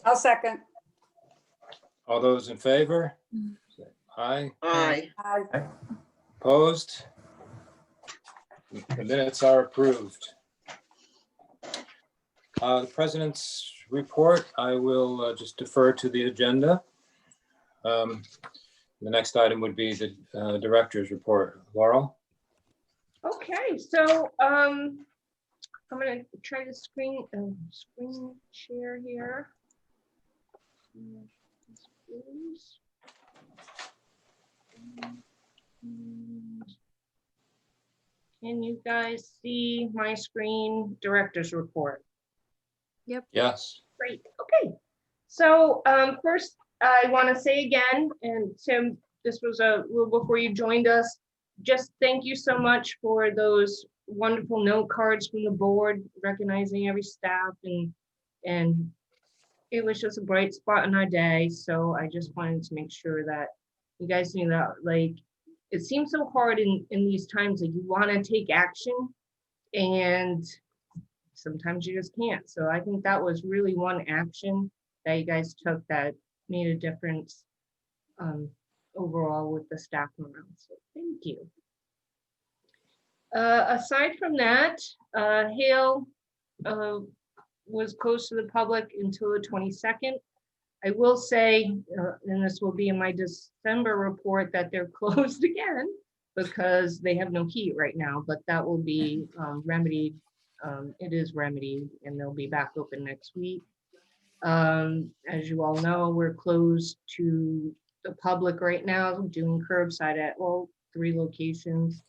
I'll second. All those in favor? Say aye. Aye. Aye. Opposed? The minutes are approved. The president's report, I will just defer to the agenda. The next item would be the director's report. Laurel? Okay, so I'm gonna try to screen share here. Can you guys see my screen director's report? Yes. Great, okay. So first, I want to say again, and Tim, this was a little before you joined us, just thank you so much for those wonderful note cards from the board, recognizing every staff, and it was just a bright spot in our day. So I just wanted to make sure that you guys knew that, like, it seems so hard in these times that you want to take action and sometimes you just can't. So I think that was really one action that you guys took that made a difference overall with the staff morale. So thank you. Aside from that, Hale was closed to the public until the 22nd. I will say, and this will be in my December report, that they're closed again because they have no heat right now, but that will be remedied. It is remedied and they'll be back open next week. As you all know, we're closed to the public right now, doing curbside at all 3 locations.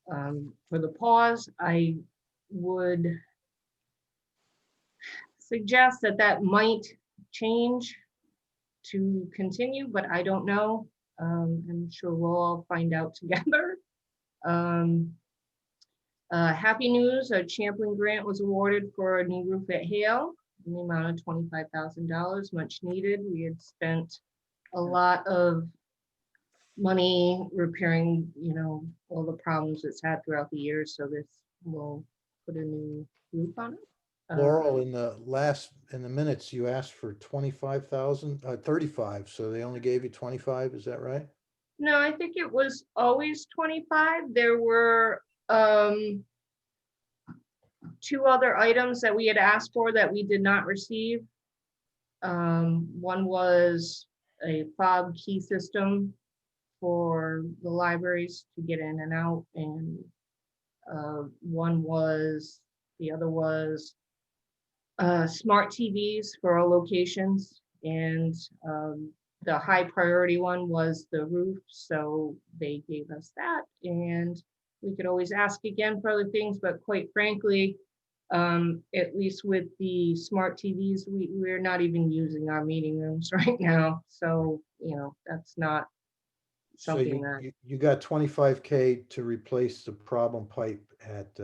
For the pause, I would suggest that might change to continue, but I don't know. I'm sure we'll all find out together. Happy news, a Champlain Grant was awarded for a new roof at Hale in the amount of $25,000, much needed. We had spent a lot of money repairing, you know, all the problems it's had throughout the years. So this will put a new roof on it. Laurel, in the minutes, you asked for 25,000, 35, so they only gave you 25, is that right? No, I think it was always 25. There were 2 other items that we had asked for that we did not receive. One was a fob key system for the libraries to get in and out, and the other was smart TVs for all locations, and the high priority one was the roof, so they gave us that. And we could always ask again for other things, but quite frankly, at least with the smart TVs, we're not even using our meeting rooms right now, so you know, that's not So something that you got 25K to replace the problem pipe at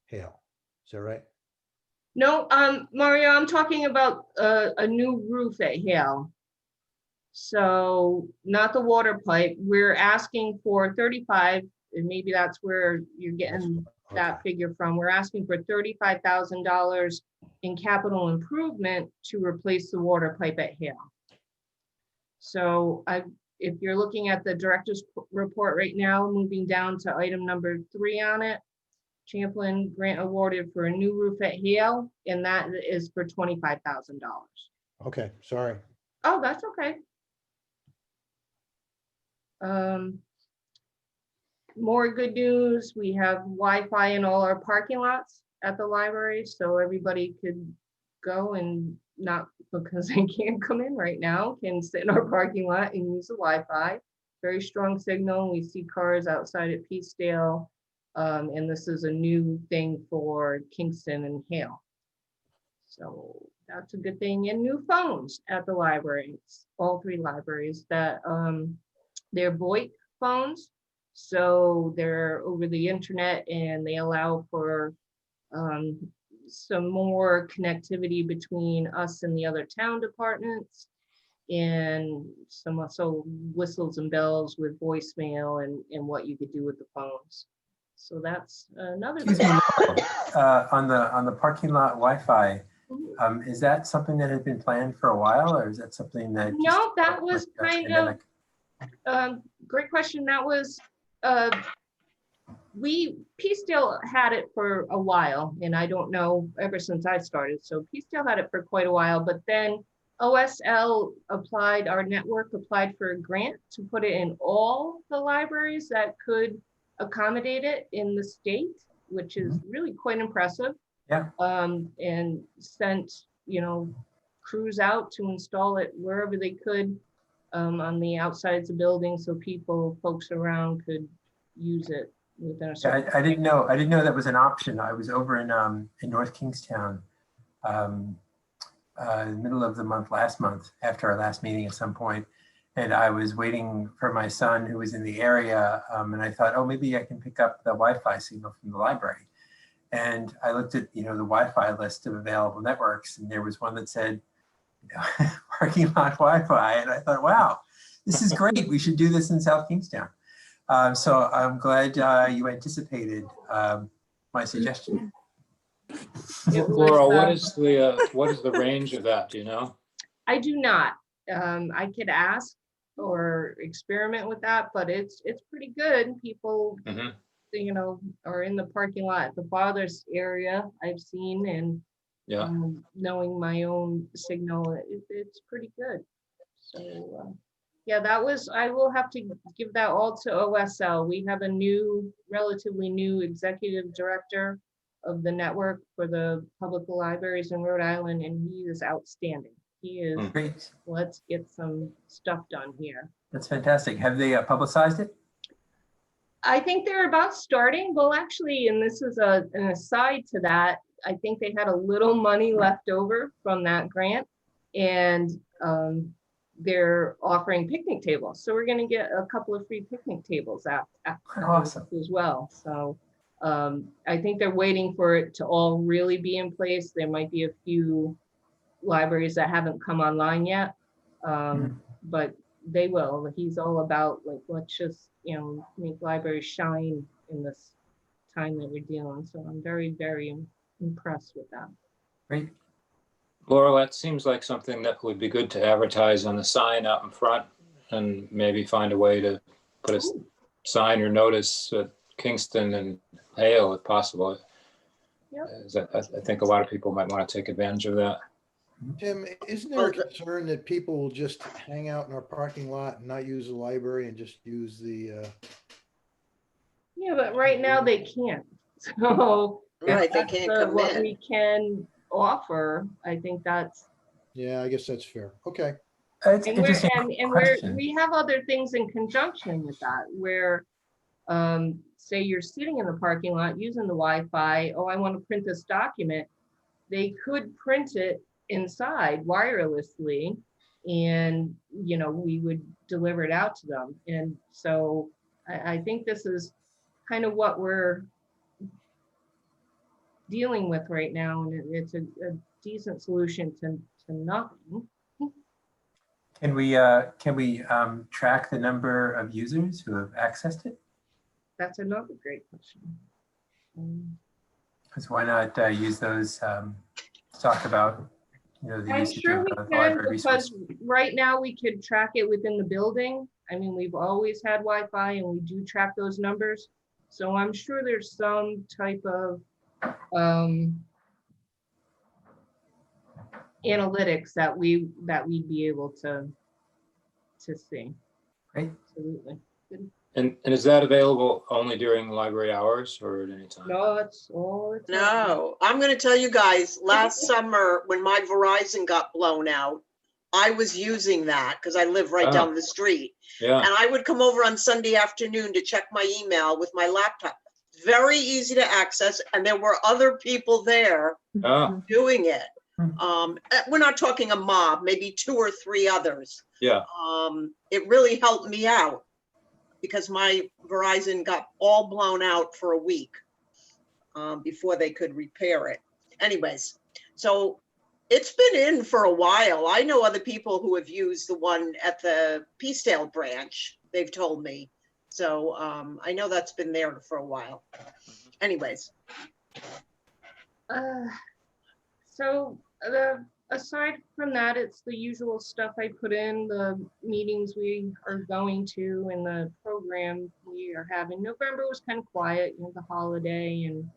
Hale, is that right? No, Mario, I'm talking about a new roof at Hale. So not the water pipe. We're asking for 35, and maybe that's where you're getting that Okay. figure from. We're asking for $35,000 in capital improvement to replace the water pipe at Hale. So if you're looking at the director's report right now, moving down to item number 3 on it, Champlain Grant awarded for a new roof at Hale, and that is for $25,000. Okay, sorry. Oh, that's okay. More good news, we have Wi-Fi in all our parking lots at the library, so everybody could go and not because they can't come in right now, can sit in our parking lot and use the Wi-Fi. Very strong signal. We see cars outside at Peacedale. And this is a new thing for Kingston and Hale. So that's a good thing. And new phones at the libraries, all 3 libraries, that they're VoIP phones. So they're over the internet and they allow for some more connectivity between us and the other town departments, and some also whistles and bells with voicemail and what you could do with the phones. So that's another. Excuse me, on the parking lot Wi-Fi, Is that something that had been planned for a while, or is that something that? No, that just was like kind pandemic? of, great question. That was, Peacedale had it for a while, and I don't know, ever since I started. So Peacedale had it for quite a while, but then OSL applied, our network applied for a grant to put it in all the libraries that could accommodate it in the state, which is really quite impressive. Yeah. And sent, crews out to install it wherever they could, on the outsides of buildings, so folks around could use it within a Yeah, certain. I didn't know that was an option. I was over in North Kingstown, in the middle of the month, last month, after our last meeting at some point, and I was waiting for my son who was in the area, and I thought, oh, maybe I can pick up the Wi-Fi signal from the library. And I looked at, the Wi-Fi list of available networks, and there was one that said, parking lot Wi-Fi. And I thought, wow, this is great. We should do this in South Kingstown. So I'm glad you anticipated my suggestion. Laura, what is the range of that? Do you know? I do not. I could ask or experiment with that, but it's pretty good. People, are in the parking lot at the farthest area I've seen, and Yeah. knowing my own signal, it's pretty good. So yeah, I will have to give that all to OSL. We have a relatively new executive director of the network for the public libraries in Rhode Island, and he is outstanding. He is, Great. let's get some stuff done here. That's fantastic. Have they publicized it? I think they're about starting. Well, actually, and this is an aside to that, I think they had a little money left over from that grant, and they're offering picnic tables. So we're going to get a couple of free picnic tables Awesome. as well. So I think they're waiting for it to all really be in place. There might be a few libraries that haven't come online yet, but they will. He's all about, like, let's just, make libraries shine in this time that we're dealing. So I'm very, very impressed with that. Great. Laura, that seems like something that would be good to advertise on the sign out in front, and maybe find a way to put a sign or notice at Kingston and Hale if possible. Yep. I think a lot of people might want to take advantage of that. Tim, isn't there a concern that people will just hang out in our parking lot and not use the library and just use the? Yeah, but right now they can't. So Right, they can't come what in. we can offer. I think that's. Yeah, I guess that's fair. Okay. It's And interesting question. we have other things in conjunction with that, where say you're sitting in the parking lot using the Wi-Fi. Oh, I want to print this document. They could print it inside wirelessly, and we would deliver it out to them. And so I think this is kind of what we're dealing with right now, and it's a decent solution to nothing. Can we track the number of users who have accessed it? That's another great question. Because why not use those to talk about the I'm usage sure of we the can, library because resource? right now we could track it within the building. I mean, we've always had Wi-Fi, and we do track those numbers. So I'm sure there's some type of analytics that we'd be able to see. Great. Absolutely. And is that available only during library hours or at any time? No, it's all the time. No, I'm going to tell you guys, last summer when my Verizon got blown out, I was using that because I live right down the street. Yeah. And I would come over on Sunday afternoon to check my email with my laptop. Very easy to access. And there were other people there doing it. We're not talking a mob, maybe 2 or 3 others. Yeah. It really helped me out because my Verizon got all blown out for a week before they could repair it. Anyways, so it's been in for a while. I know other people who have used the one at the Peacedale branch, they've told me. So I know that's been there for a while. Anyways. So Aside from that, it's the usual stuff I put in, the meetings we are going to and the program we are having. November was kind of quiet, you know, the holiday and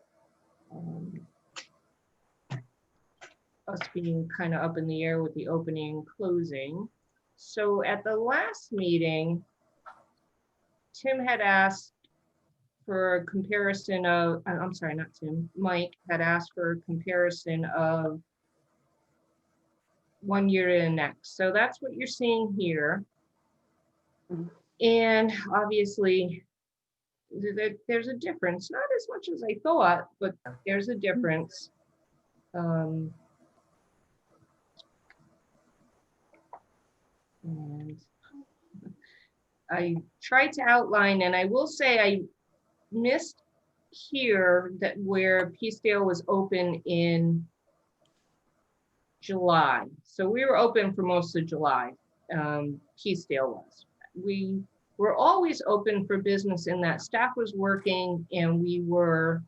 us being kind of up in the air with the opening and closing. So at the last meeting, Tim had asked for a comparison of, I'm sorry, not Tim, Mike had asked for a comparison of 1 year to the next. So that's what you're seeing here. And obviously there's a difference, not as much as I thought, but there's a difference. And I tried to outline, and I will say I missed here that where Peacedale was open in July. So we were open for most of July. Peacedale was. We were always open for business in that staff was working and we were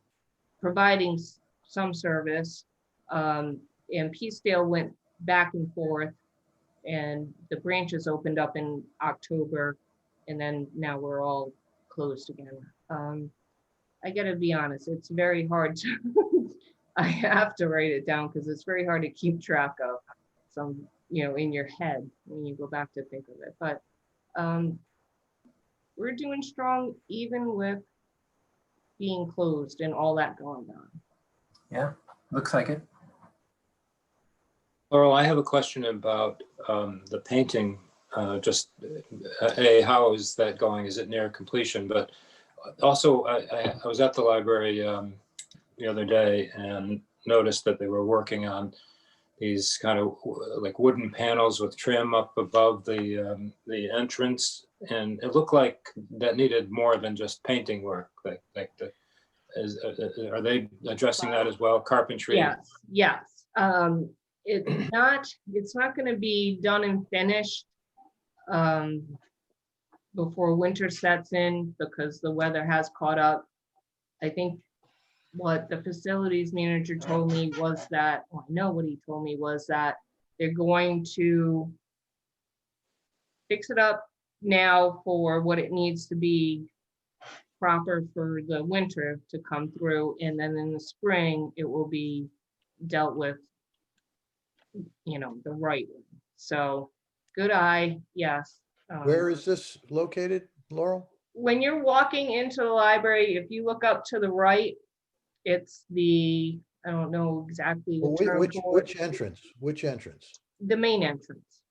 providing some service. And Peacedale went back and forth, and the branches opened up in October, and then now we're all closed again. I gotta be honest, it's very hard to, I have to write it down because it's very hard to keep track of some, you know, in your head when you go back to think of it. But we're doing strong even with being closed and all that going on. Yeah, looks like it. Laurel, I have a question about the painting. Just how is that going? Is it near completion? But also, I was at the library the other day and noticed that they were working on these kind of like wooden panels with trim up above the entrance, and it looked like that needed more than just painting work. Are they addressing that as well? Carpentry? Yes. It's not going to be done and finished before winter sets in because the weather has caught up. I think what the facilities manager told me was that, well, I know what he told me was that they're going to fix it up now for what it needs to be proper for the winter to come through, and then in the spring it will be dealt with, you know, the right way. So good eye, yes. Where is this located, Laurel? When you're walking into the library, if you look up to the right, it's the, I don't know exactly the term for it. Which entrance? Which entrance? The main entrance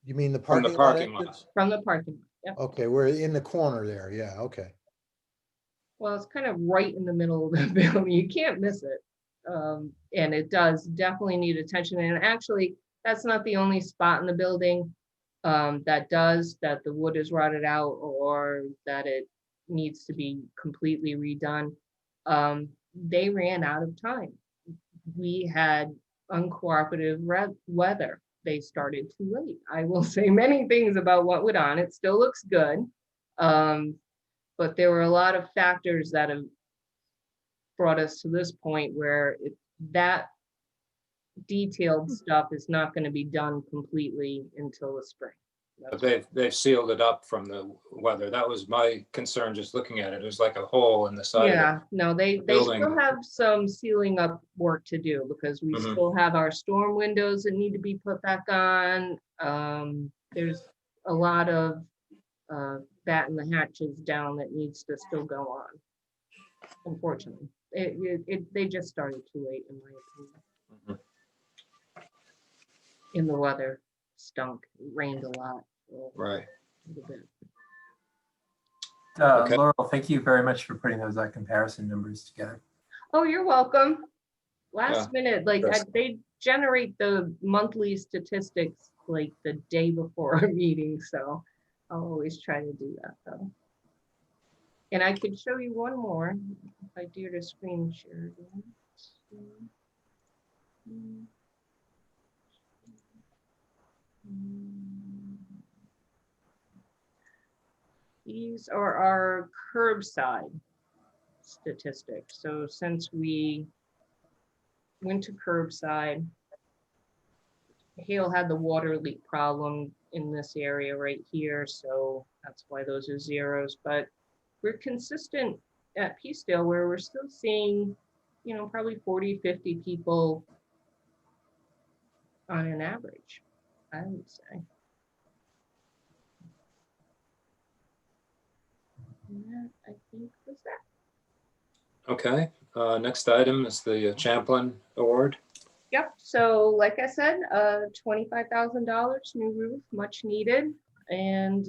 You mean the From the parking lot parking lot. entrance? from the parking lot. Yep. Okay, we're in the corner there. Yeah, okay. Well, it's kind of right in the middle of the building. You can't miss it. And it does definitely need attention. And actually, that's not the only spot in the building that the wood is rotted out or that it needs to be completely redone. They ran out of time. We had uncooperative weather. They started too late. I will say many things about what went on. It still looks good. But there were a lot of factors that have brought us to this point where that detailed stuff is not going to be done completely until the spring. But they've sealed it up from the weather. That was my concern just looking at it. It was like a hole in the side. Yeah, no, they building. still have some sealing up work to do because we still have our storm windows that need to be put back on. There's a lot of batten the hatches down that needs to still go on. Unfortunately, they just started too late in my opinion. And the weather stunk. It rained a lot. Right. Okay. Laurel, thank you very much for putting those comparison numbers together. Oh, you're welcome. Last minute, like they generate the monthly statistics like the day before our meeting, so I'll always try to do that though. And I could show you one more if I dare to screen share. These are our curbside statistics. So since we went to curbside, Hale had the water leak problem in this area right here, so that's why those are zeros. But we're consistent at Peacedale where we're still seeing, you know, probably 40, 50 people on an average, I would say. And that, I think, was that. Okay, next item is the Champlain Award. Yep, so like I said, $25,000 new roof, much needed, and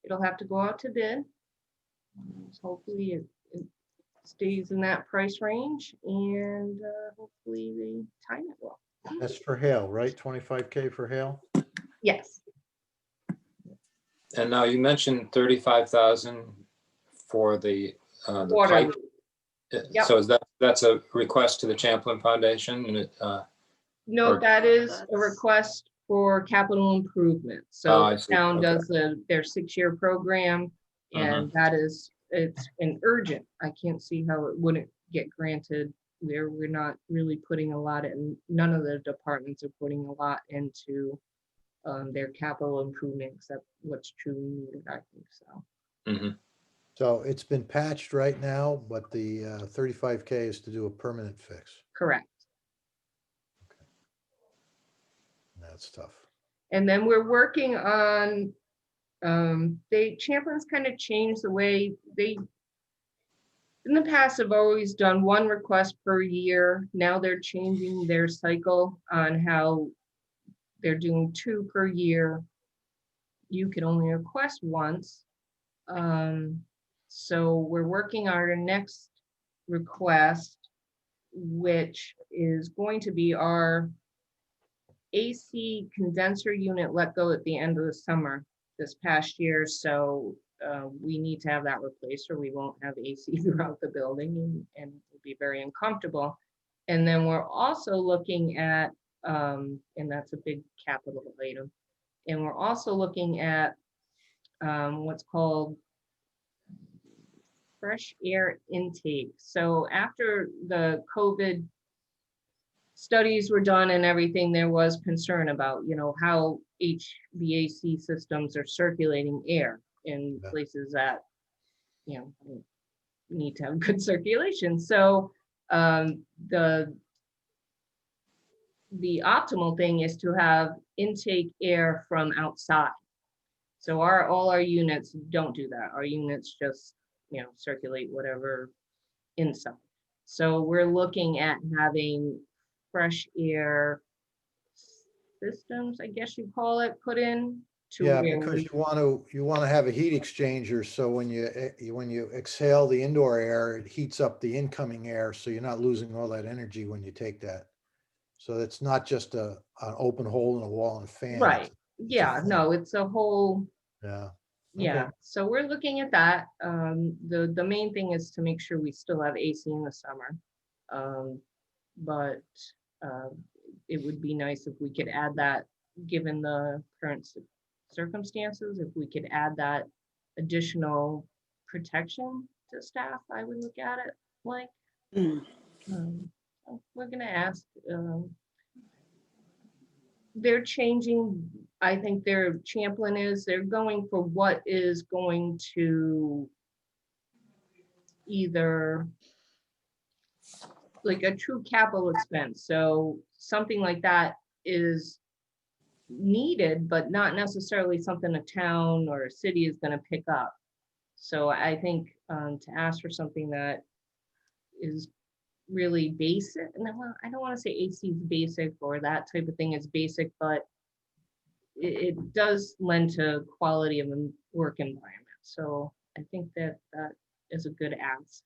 it'll have to go out to bid. Hopefully it stays in that price range, and hopefully they time it well. That's for Hale, right? 25K for Hale? Yes, And now you mentioned 35,000 for the water pipe. roof. Yep. So is that's a request to the Champlain Foundation? And No, or- that is a request for capital improvement. So I the see. town Okay. does their 6-year program, and that is, it's an urgent. I can't see how it wouldn't get granted. We're not really putting a lot in, none of the departments are putting a lot into their capital improvement except what's truly needed, I think so. Mhm. So it's been patched right now, but the 35K is to do a permanent fix. Correct. That's tough. And then we're working on, Champlin's kind of changed the way they, in the past, have always done one request per year. Now they're changing their cycle on how they're doing 2 per year. You can only request once. So we're working on our next request, which is going to be our AC condenser unit let go at the end of the summer this past year. So we need to have that replaced or we won't have AC throughout the building and it'll be very uncomfortable. And then we're also looking at, and that's a big capital item. And we're also looking at what's called fresh air intake. So after the COVID studies were done and everything, there was concern about, you know, how HVAC systems are circulating air in places that, you know, need to have good circulation. So the optimal thing is to have intake air from outside. So all our units don't do that. Our units just, you know, circulate whatever inside. So we're looking at having fresh air systems, I guess you call it, put in to Yeah, where because we, you want to have a heat exchanger, so when you exhale the indoor air, it heats up the incoming air, so you're not losing all that energy when you take that. So it's not just an open hole in a wall and a fan. right. It's Yeah, no, it's a whole, yeah. yeah. Okay. So we're looking at that. The main thing is to make sure we still have AC in the summer. But it would be nice if we could add that, given the current circumstances, if we could add that additional protection to staff, I would look at it like. We're gonna ask, they're changing, I think they're going for what is going to either like a true capital expense. So something like that is needed, but not necessarily something a town or a city is going to pick up. So I think to ask for something that is really basic, and I don't want to say AC is basic or that type of thing is basic, but it does lend to quality of a work environment. So I think that is a good ask.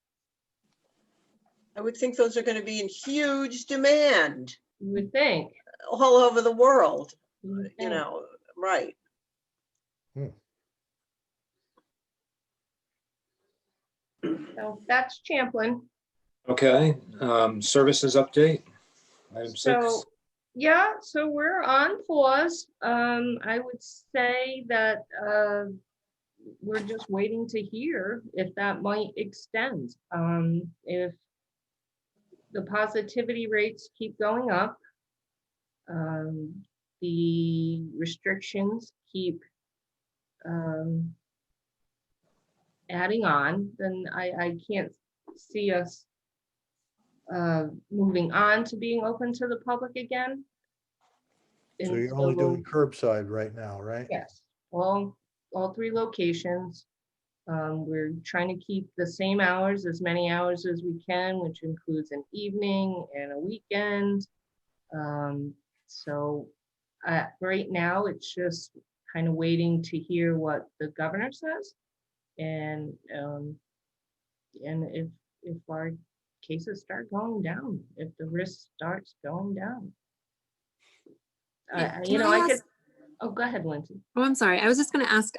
I would think those are going to be in huge demand You would think. all over the world, You would you think. know, right? So that's Champlain. Okay, services update. Item 6. So, yeah, so we're on pause. I would say that we're just waiting to hear if that might extend. If the positivity rates keep going up, the restrictions keep adding on, then I can't see us moving on to being open to the public again. So And you're only so, doing curbside right now, right? yes, all 3 locations. We're trying to keep the same hours, as many hours as we can, which includes an evening and a weekend. So right now, it's just kind of waiting to hear what the governor says. And if our cases start going down, if the risk starts going down. Can I ask- Oh, go ahead, Lindsay. Oh, I'm sorry. I was just going to ask,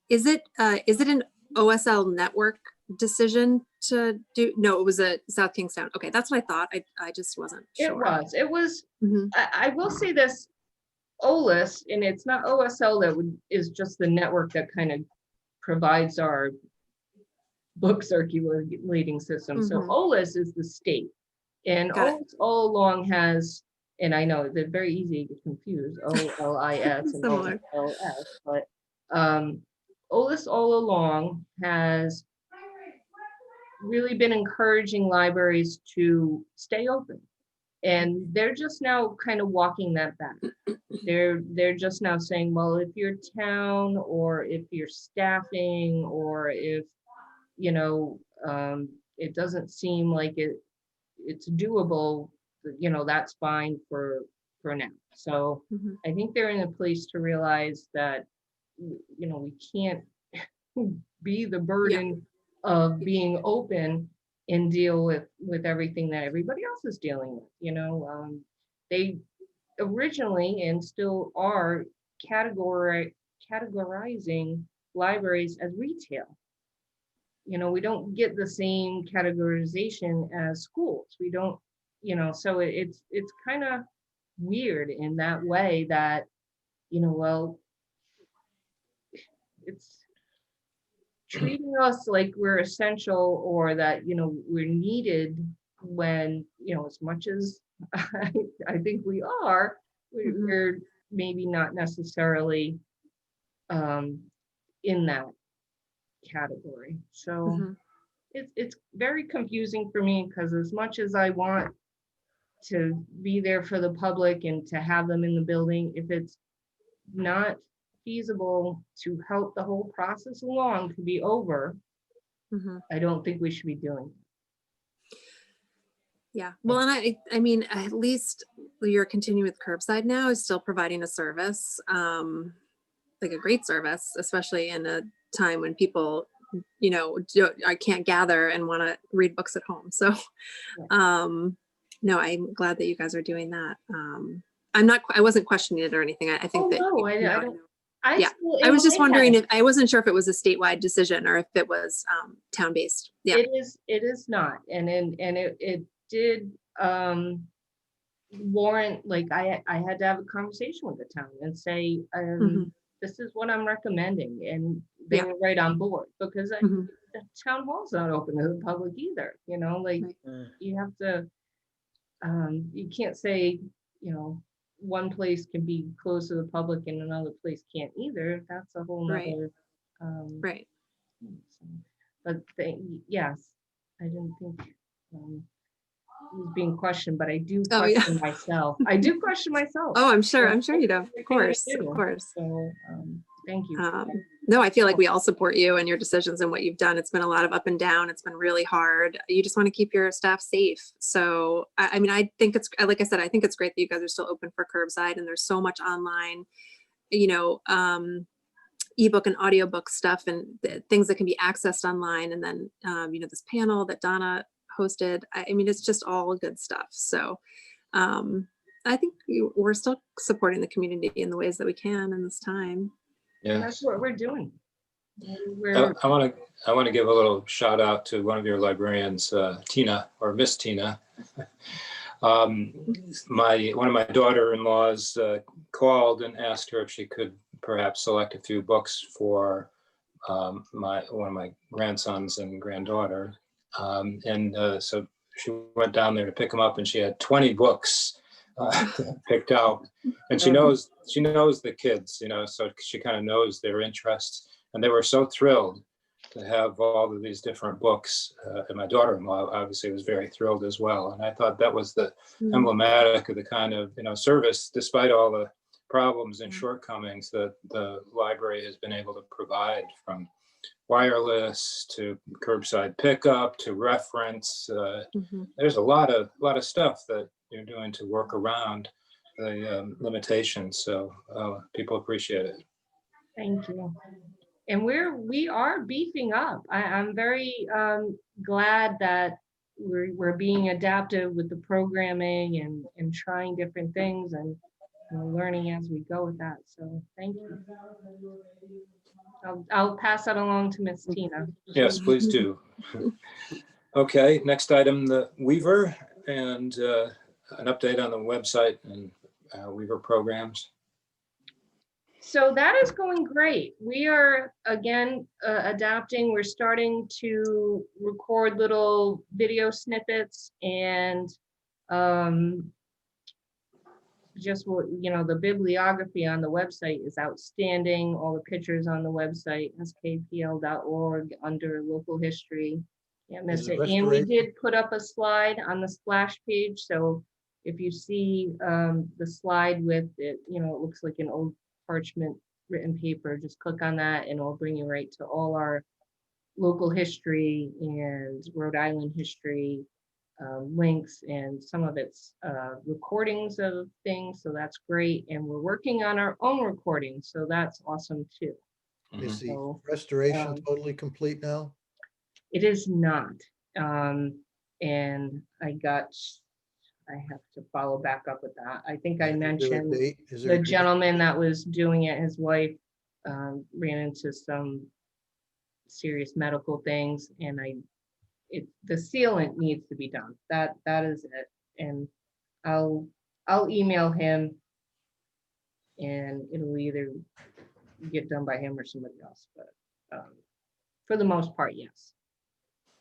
is it an OSL network decision to do? No, it was a South Kingstown. Okay, that's what I thought. I just wasn't sure. It was, Mhm. I will say this, OLIS, and it's not OSL is just the network that kind of provides our book circulating system. So Mhm. OLIS is the state. And Got it. OLIS all along has, and I know they're very easy to get confused, OLIS and Similar. OLS, but OLIS all along has really been encouraging libraries to stay open. And they're just now kind of walking that back. They're just now saying, well, if your town or if you're staffing or if, it doesn't seem like it's doable, that's fine for now. So Mhm. I think they're in a place to realize that, we can't be the burden of being open and deal with everything that everybody else is dealing with. They originally and still are categorizing libraries as retail. We don't get the same categorization as schools. We don't, so it's kind of weird in that way that, well, it's treating us like we're essential or that, we're needed when, as much as I think we are, Mhm. we're maybe not necessarily in that category. So Mhm. it's very confusing for me because as much as I want to be there for the public and to have them in the building, if it's not feasible to help the whole process along to be over, Mhm. I don't think we should be doing it. Yeah. Well, and I mean, at least you're continuing with curbside now is still providing a service, like a great service, especially in a time when people, I can't gather and want to read books at home. So, no, I'm glad that you guys are doing that. I wasn't questioning it or anything. I think that, No, I don't. Yeah. I was just wondering if I wasn't sure if it was a statewide decision or if it was town-based. Yeah. It is not. And it did warrant, like I had to have a conversation with the town and say, Mhm. this is what I'm recommending. And they Yeah. were right on board because Mhm. the town hall's not open to the public either, like Right. you have to, you can't say, one place can be closed to the public and another place can't either. That's a whole Right. nother. Right. But yes, I didn't think it was being questioned, but I do Oh, yeah. question myself. I do question myself. Oh, I'm sure you do. Of Everything I course. do. Of course. So thank you. No, I feel like we all support you and your decisions and what you've done. It's been a lot of up and down. It's been really hard. You just want to keep your staff safe. So, I mean, I think it's, like I said, I think it's great that you guys are still open for curbside and there's so much online, ebook and audiobook stuff and things that can be accessed online. And then, this panel that Donna hosted, I mean, it's just all good stuff. So, I think we're still supporting the community in the ways that we can in this time. And Yeah. that's what we're doing. I want to give a little shout out to one of your librarians, Tina, or Miss Tina. One of my daughter-in-laws called and asked her if she could perhaps select a few books for one of my grandsons and granddaughter. So she went down there to pick them up, and she had 20 books picked out. And she knows the kids, so she kind of knows their interests. And they were so thrilled to have all of these different books. And my daughter-in-law obviously was very thrilled as well. And I thought that was the emblematic of the kind of, service, despite all the problems and shortcomings that the library has been able to provide, from wireless to curbside pickup to reference. There's a lot of stuff that you're doing to work around the limitations. So people appreciate it. Thank you. And we are beefing up. I'm very glad that we're being adaptive with the programming and trying different things and learning as we go with that. So thank you. I'll pass that along to Miss Tina. Yes, please do. Okay, next item, the Weaver, and an update on the website and Weaver programs. So that is going great. We are, again, adapting. We're starting to record little video snippets and just what, the bibliography on the website is outstanding. All the pictures on the website, skpl.org, under local history. Can't miss it. And we did put up a slide on the splash page. So if you see the slide with it, it looks like an old parchment written paper, just click on that and it'll bring you right to all our local history and Rhode Island history links, and some of it's recordings of things, so that's great. And we're working on our own recordings, so that's awesome too. Is the restoration totally complete now? It is not. And I have to follow back up with that. I think I mentioned the gentleman that was doing it, his wife ran into some serious medical things, and the sealant needs to be done. That is it. And I'll email him, and it'll either get done by him or somebody else. But for the most part, yes.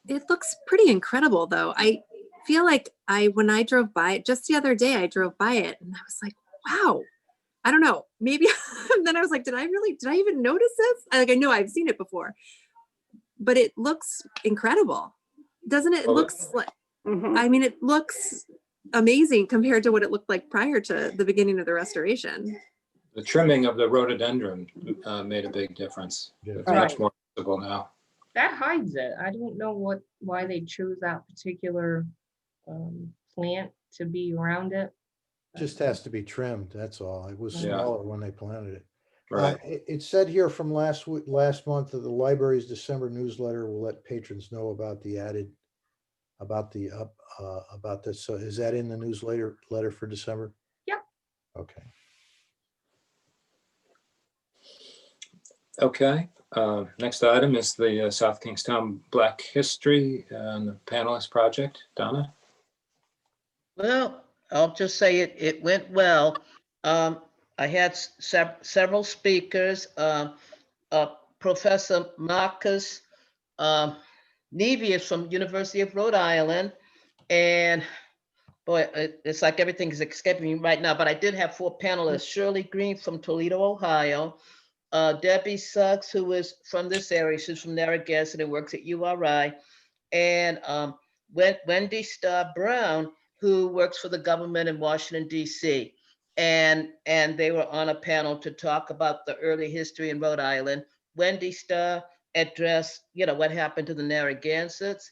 It looks pretty incredible, though. I feel like when I drove by it just the other day, I drove by it and I was like, wow, I don't know, maybe. And then I was like, did I even notice this? I know I've seen it before, but it looks incredible, doesn't it? It looks like, it looks amazing compared to what it looked like prior to the beginning of the restoration. The trimming of the rhododendron made a big difference. It's much more visible now. That hides it. I don't know why they chose that particular plant to be around it. Just has to be trimmed, that's all. It was smaller when they planted it. Right. It said here from last month that the library's December newsletter will let patrons know about this. So is that in the newsletter for December? Yeah. Okay. Okay. Next item is the South Kingstown Black History and the Panelist Project. Donna? Well, I'll just say it went well. I had several speakers. Professor Marcus Nevius from University of Rhode Island. And boy, it's like everything is escaping me right now, but I did have 4 panelists. Shirley Green from Toledo, Ohio. Debbie Suggs, who is from this area, she's from Narragansett and works at URI, and Wendy Starr Brown, who works for the government in Washington, D.C. And they were on a panel to talk about the early history in Rhode Island. Wendy Starr addressed, what happened to the Narragansetts,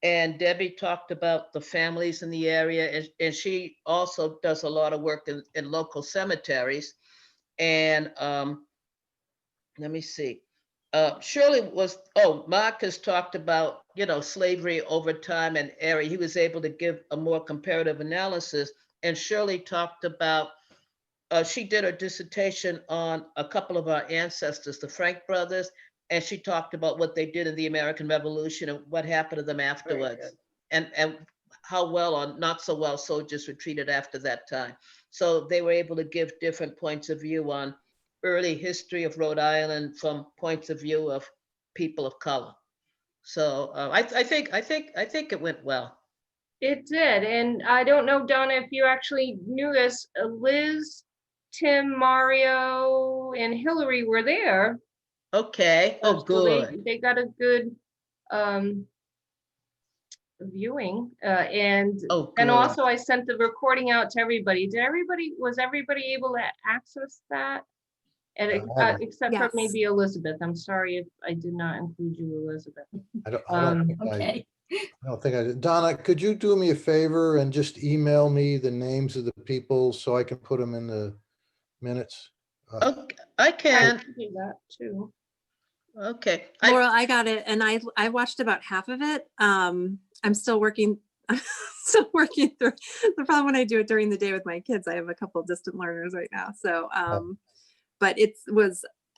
and Debbie talked about the families in the area, and she also does a lot of work in local cemeteries. And let me see. Shirley Marcus talked about, slavery over time and area. He was able to give a more comparative analysis. And Shirley talked about, she did her dissertation on a couple of our ancestors, the Frank brothers, and she talked about what they did in the American Revolution and what happened to them afterwards, and how well or not so well soldiers were treated after that time. So they were able to give different points of view on early history of Rhode Island from points of view of people of color. So I think it went well. It did, and I don't know, Donna, if you actually knew this, Liz, Tim, Mario, and Hillary were there. Okay, oh, So good. They got a good viewing, and Oh, and good. also I sent the recording out to everybody. Was everybody able to access that? And except for Yes. maybe Elizabeth. I'm sorry if I did not include you, Elizabeth. I don't think Okay. I don't think I did. Donna, could you do me a favor and just email me the names of the people so I can put them in the minutes? Okay, I I can. can do that too. Okay. Laura, I got it, and I watched about half of it. I'm still working. I'm still working through the problem when I do it during the day with my kids. I have a couple of distant learners right now, so but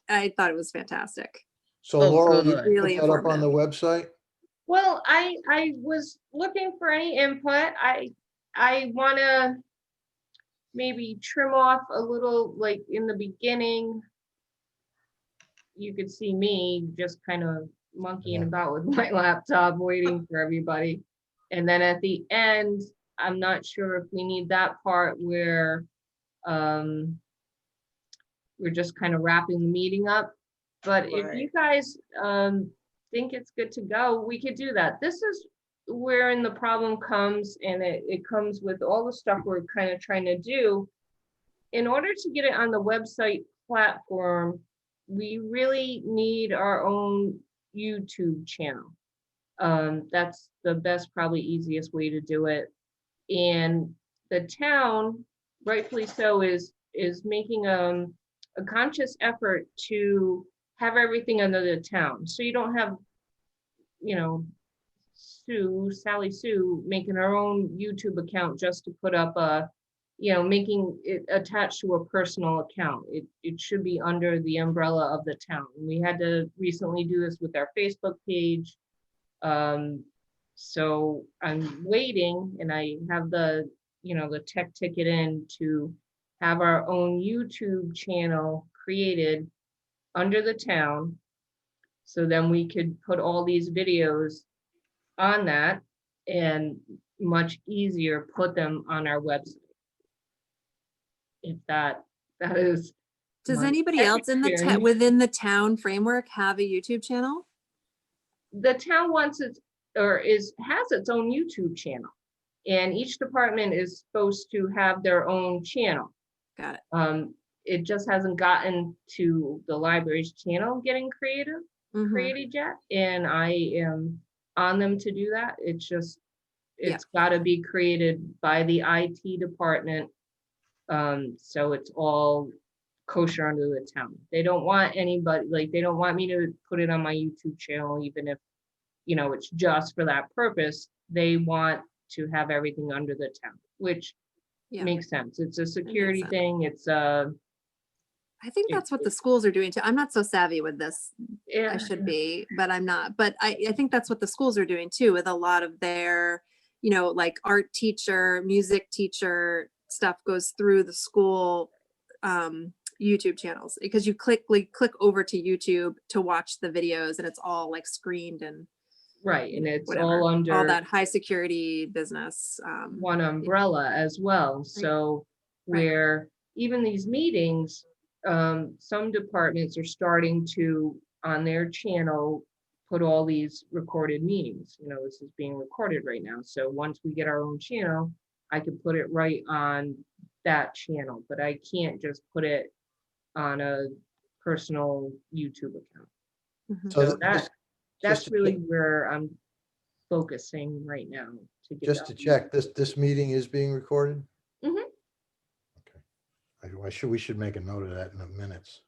I thought it was fantastic. So Oh, Laura, you good. can Really put that up on the website? Well, I was looking for any input. I want to maybe trim off a little, like in the beginning. You could see me just kind of monkeying Yeah. about with my laptop waiting for everybody. And then at the end, I'm not sure if we need that part where we're just kind of wrapping the meeting up. But if you guys think it's good to go, we could do that. This is wherein the problem comes, and it comes with all the stuff we're kind of trying to do. In order to get it on the website platform, we really need our own YouTube channel. That's the best, probably easiest way to do it. And the town, rightfully so, is making a conscious effort to have everything under the town. So you don't have, you know, Sally Sue making her own YouTube account just to put up a, you know, making it attached to a personal account. It should be under the umbrella of the town. We had to recently do this with our Facebook page. So I'm waiting, and I have the, you know, the tech ticket in to have our own YouTube channel created under the town. So then we could put all these videos on that and much easier put them on our website. If that is. Does my anybody else in the experience. within the town framework have a YouTube channel? The town wants it, or has its own YouTube channel, and each department is supposed to have their own channel. Got it. It just hasn't gotten to the library's channel getting created yet, and I am on them to do that. It's just, it's got to be created by the IT department, so it's all kosher under the town. They don't want anybody, like, they don't want me to put it on my YouTube channel, even if, you know, it's just for that purpose. They want to have everything under the town, which makes sense. It's a security thing. It's I think that's what the schools are doing too. I'm not so savvy with this. Yeah. I should be, but I'm not. But I think that's what the schools are doing too, with a lot of their, you know, like art teacher, music teacher stuff goes through the school YouTube channels, because you click over to YouTube to watch the videos, and it's all like screened and right, and it's whatever, all under all that high security business. one umbrella as well. So where even these meetings, some departments are starting to, on their channel, put all these recorded meetings. You know, this is being recorded right now. So once we get our own channel, I can put it right on that channel, but I can't just put it on a personal YouTube account. So that's really where I'm focusing right now. To get just to check, this meeting is being recorded? We should make a note of that in the minutes.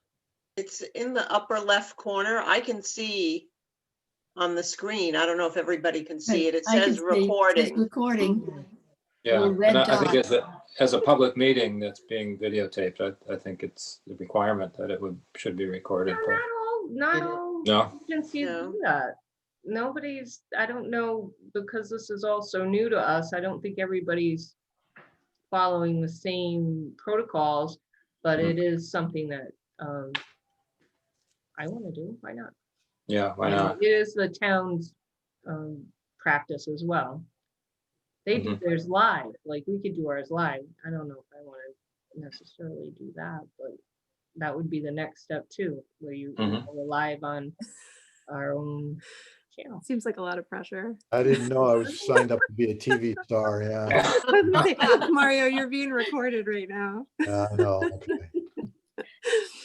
It's in the upper left corner. I can see on the screen. I don't know if everybody can see it. It I can says see it says recording. recording. Yeah, Little red and I think dot. as a public meeting that's being videotaped, I think it's the requirement that it should be recorded. But Not all no, agencies do that. Nobody's, I don't know, because this is all so new to us, I don't think everybody's following the same protocols, but it is something that I want to do. Why not? Yeah, why not? It is the town's practice as well. They do theirs live, like we could do ours live. I don't know if I want to necessarily do that, but that would be the next step too, where you we're live on our own channel. Seems like a lot of pressure. I didn't know I was signed up to be a TV star. Yeah, Mario, you're being recorded right now. I know. Okay.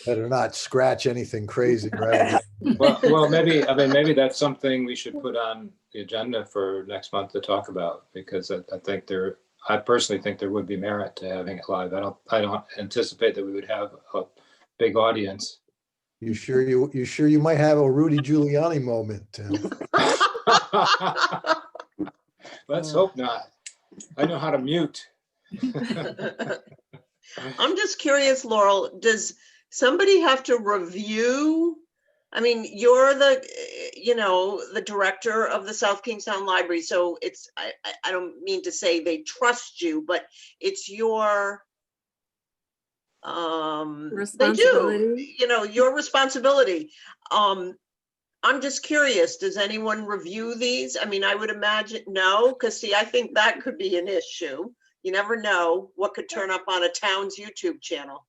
Better not scratch anything crazy, right? Well, maybe that's something we should put on the agenda for next month to talk about, because I personally think there would be merit to having it live. I don't anticipate that we would have a big audience. You sure you might have a Rudy Giuliani moment, Tim? Let's hope not. I know how to mute. I'm just curious, Laurel, does somebody have to review? I mean, you're the director of the South Kingstown Library, so I don't mean to say they trust you, but it's your they do, your responsibility. I'm just curious, does anyone review these? I mean, I would imagine no, because see, I think that could be an issue. You never know what could turn up on a town's YouTube channel.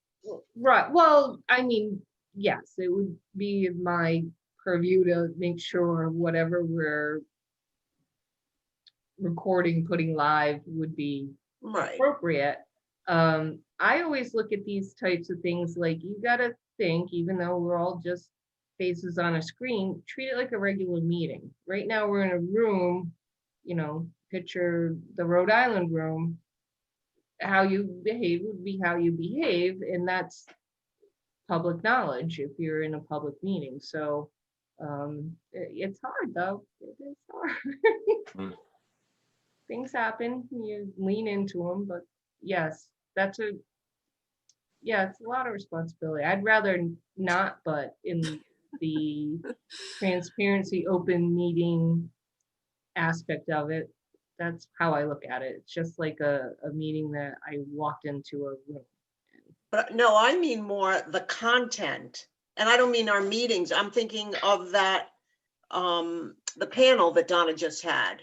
Right. Well, I mean, yes, it would be my purview to make sure whatever we're recording, putting live would be appropriate. I always look at these types of things like, you got to think, even though we're all just faces on a screen, treat it like a regular meeting. Right now we're in a room, picture the Rhode Island room. How you behave would be how you behave, and that's public knowledge if you're in a public meeting. So it's hard though. It is hard. Things happen, you lean into them, but yes, it's a lot of responsibility. I'd rather not, but in the transparency, open meeting aspect of it, that's how I look at it. It's just like a meeting that I walked into a room. But no, I mean more the content. And I don't mean our meetings. I'm thinking of that, the panel that Donna just had,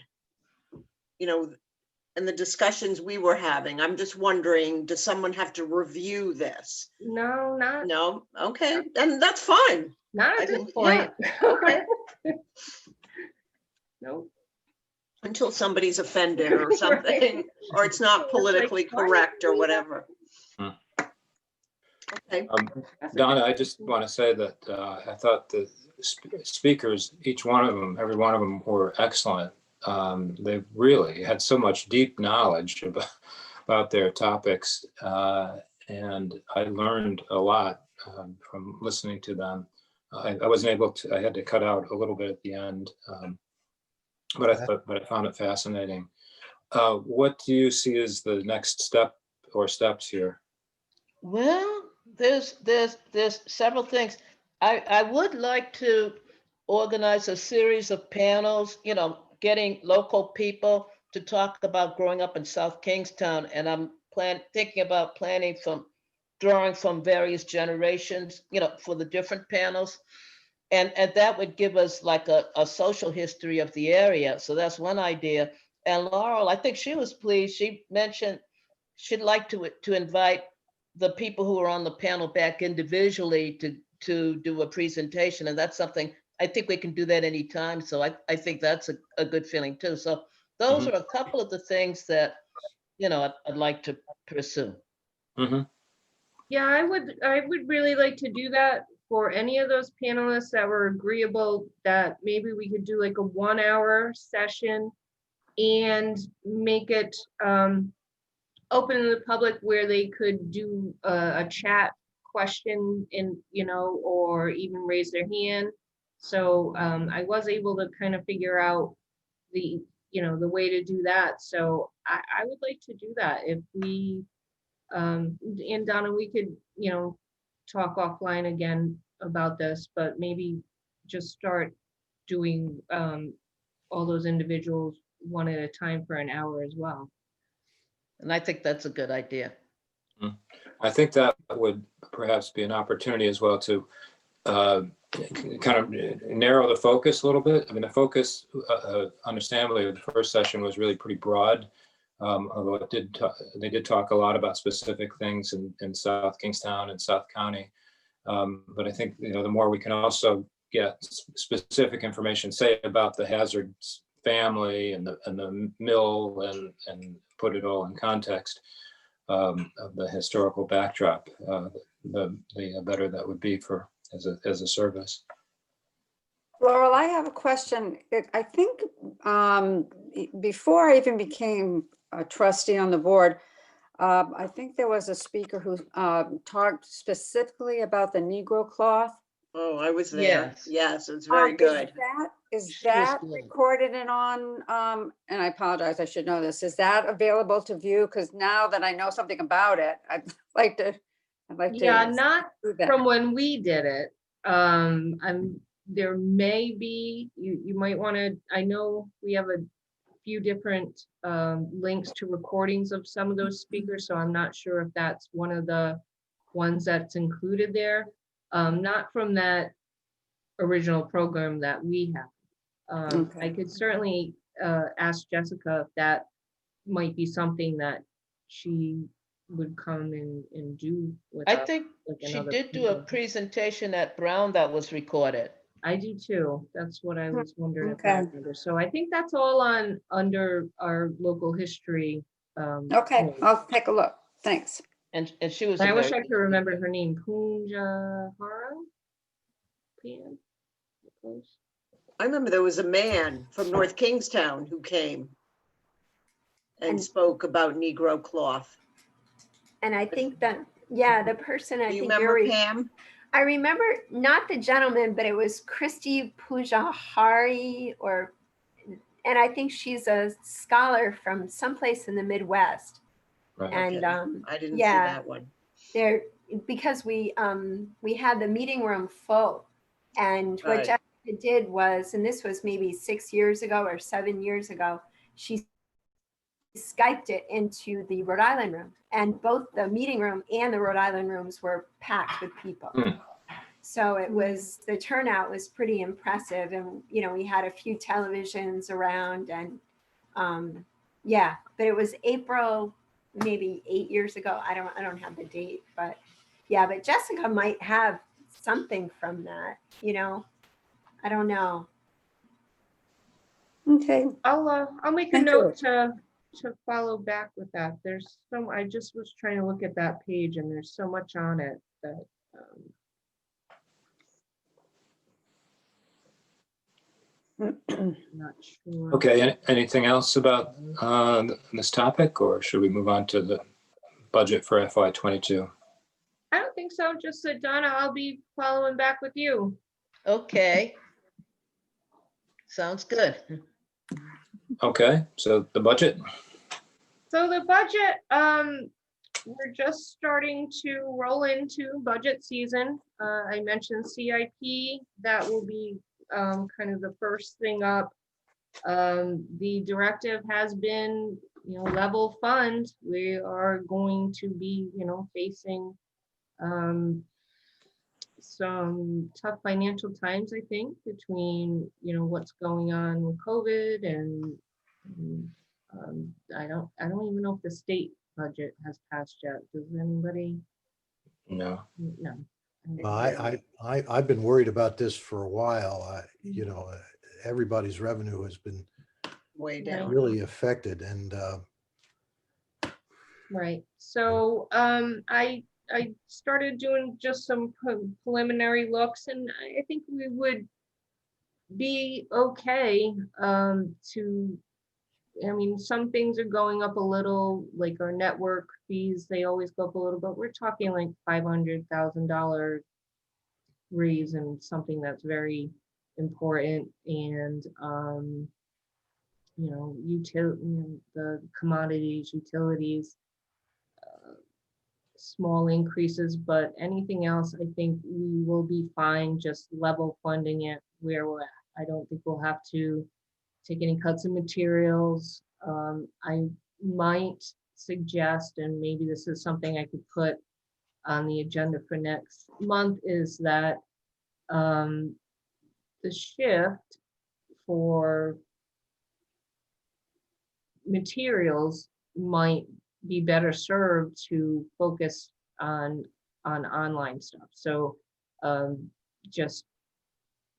and the discussions we were having. I'm just wondering, does someone have to review this? No, not. No? Okay, and that's fine. Not at this point. Okay. Nope. Until somebody's offended or something, or it's not politically correct or whatever. Okay. Donna, I just want to say that I thought the speakers, every one of them were excellent. They really had so much deep knowledge about their topics, and I learned a lot from listening to them. I wasn't able to, I had to cut out a little bit at the end, but I found it fascinating. What do you see as the next step or steps here? Well, there's several things. I would like to organize a series of panels, getting local people to talk about growing up in South Kingstown. And I'm thinking about drawing from various generations, for the different panels. And that would give us like a social history of the area. So that's one idea. And Laurel, I think she was pleased. She mentioned she'd like to invite the people who are on the panel back individually to do a presentation. And that's something, I think we can do that anytime. So I think that's a good feeling too. So those are a couple of the things that, I'd like to pursue. Yeah, I would really like to do that for any of those panelists that were agreeable, that maybe we could do like a 1-hour session and make it open to the public where they could do a chat question or even raise their hand. So I was able to kind of figure out the way to do that. So I would like to do that. If we, and Donna, we could, talk offline again about this, but maybe just start doing all those individuals one at a time for an hour as well. And I think that's a good idea. I think that would perhaps be an opportunity as well to kind of narrow the focus a little bit. I mean, the focus, understandably, of the first session was really pretty broad. Although they did talk a lot about specific things in South Kingstown and South County. But I think, the more we can also get specific information, say about the Hazards family and the mill and put it all in context of the historical backdrop, the better that would be for as a service. Laurel, I have a question. I think before I even became a trustee on the board, I think there was a speaker who talked specifically about the Negro cloth. Oh, I was there. Yes. Yes, it was very good. Is She was that good. recorded and on, and I apologize, I should know this, is that available to view? Because now that I know something about it, I'd like to Yeah, not do that. from when we did it. There may be, you might want to, I know we have a few different links to recordings of some of those speakers, so I'm not sure if that's one of the ones that's included there. Not from that original program that we have. Okay. I could certainly ask Jessica if that might be something that she would come and do with I us, think like she another did do a meeting. presentation at Brown that was recorded. I do too. That's what I was wondering. If I Okay. remember. So I think that's all on under our local history. Okay, link. I'll take a look. Thanks. And she was. And a I wish very I could good remember speaker. her name. Punja Hara? Pam? Close. I remember there was a man from North Kingstown who came and spoke about Negro cloth. And I think that, yeah, the person I Do you think remember, you're, Pam? I remember not the gentleman, but it was Christy Pujahari and I think she's a scholar from someplace in the Midwest. Right. And I didn't see yeah, that one. there, because we had the meeting room full, and what Right. Jessica did was, and this was maybe 6 years ago or 7 years ago, she Skyped it into the Rhode Island room, and both the meeting room and the Rhode Island rooms were packed with people. So it was, the turnout was pretty impressive, and we had a few televisions around, and yeah, but it was April, maybe 8 years ago. I don't have the date, but yeah, but Jessica might have something from that, I don't know. Okay. I'll make a Thank note to follow back with that. There's I just was trying to look at that page, and there's so much on it that I'm not sure. Okay, anything else about this topic, or should we move on to the budget for FY22? I don't think so. Just that, Donna, I'll be following back with you. Okay. Sounds good. Okay, so the budget. So the budget, we're just starting to roll into budget season. I mentioned CIP, that will be kind of the first thing up. The directive has been, level fund. We are going to be, facing some tough financial times, I think, between, what's going on with COVID and I don't even know if the state budget has passed yet. Does anybody? No. No. Well, I've been worried about this for a while. Everybody's revenue has been Way down. really affected, and Right. So I started doing just some preliminary looks, and I think we would be okay some things are going up a little, like our network fees, they always go up a little, but we're talking like $500,000 raise and something that's very important. And the commodities, utilities, small increases, but anything else, I think we will be fine just level funding it where we're at. I don't think we'll have to take any cuts in materials. I might suggest, and maybe this is something I could put on the agenda for next month, is that the shift for materials might be better served to focus on online stuff. So just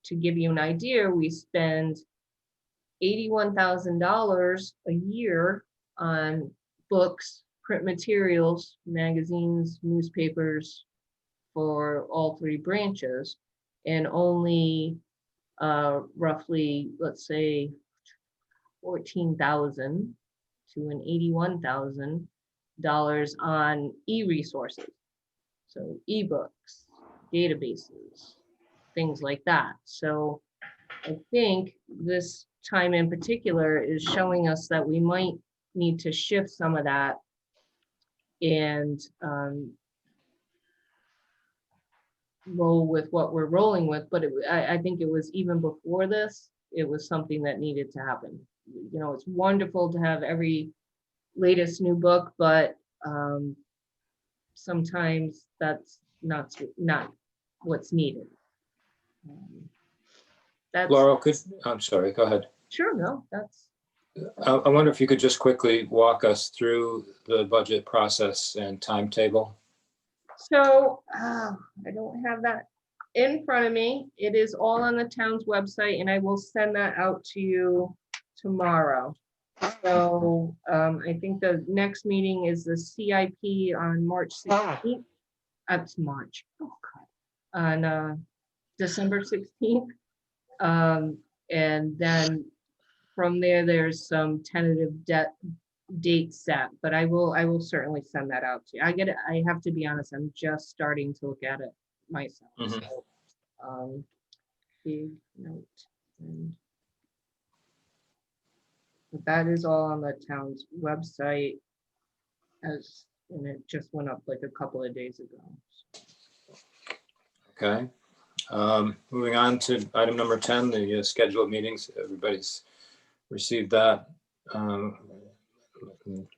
to give you an idea, we spend $81,000 a year on books, print materials, magazines, newspapers for all three branches, and only roughly, let's say, 14,000 to an $81,000 on e-resources. So ebooks, databases, things like that. So I think this time in particular is showing us that we might need to shift some of that and roll with what we're rolling with. But I think it was even before this, it was something that needed to happen. You know, it's wonderful to have every latest new book, but sometimes that's not what's needed. That's Laurel, I'm sorry, go ahead. sure, no, that's I wonder if you could just quickly walk us through the budget process and timetable. so. I don't have that in front of me. It is all on the town's website, and I will send that out to you tomorrow. So I think the next meeting is the CIP on March 16th. That's March. Oh God. On December 16th. And then from there, there's some tentative date set, but I will certainly send that out to you. I have to be honest, I'm just starting to look at it myself. Mhm. So, big note. But that is all on the town's website, and it just went up like a couple of days ago. Okay. Moving on to item number 10, the schedule of meetings. Everybody's received that.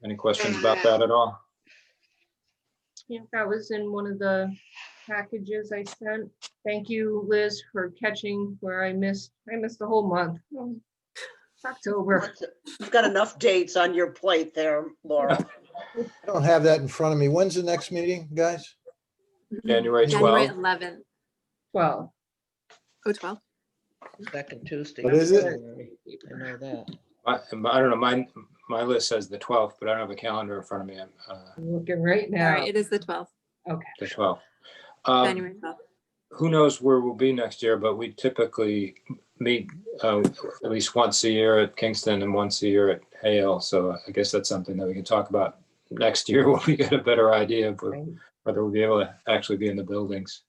Any questions about that at all? Yeah, that was in one of the packages I sent. Thank you, Liz, for catching where I missed the whole month. It's October. You've got enough dates on your plate there, Laura. I don't have that in front of me. When's the next meeting, guys? January January 12th. 11th. 12. Oh, 12. Second Tuesday. What is it? I know that. I don't know, my list says the 12th, but I don't have a calendar in front of me. I'm looking right All now. right, it is the 12th, Okay. The 12th. January 12th. Who knows where we'll be next year, but we typically meet at least once a year at Kingston and once a year at Hale. So I guess that's something that we can talk about next year when we get a better idea of whether we'll be able to actually be in the buildings.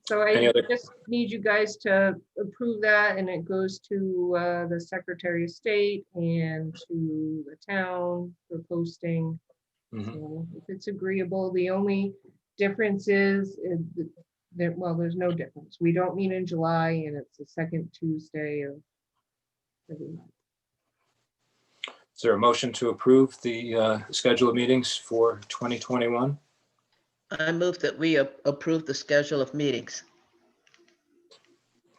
So Any I other- just need you guys to approve that, and it goes to the Secretary of State and to the town for posting. Mhm. So if it's agreeable, the only difference is that, well, there's no difference. We don't meet in July, and it's the second Tuesday of every month. Is there a motion to approve the schedule of meetings for 2021? I move that we approve the schedule of meetings.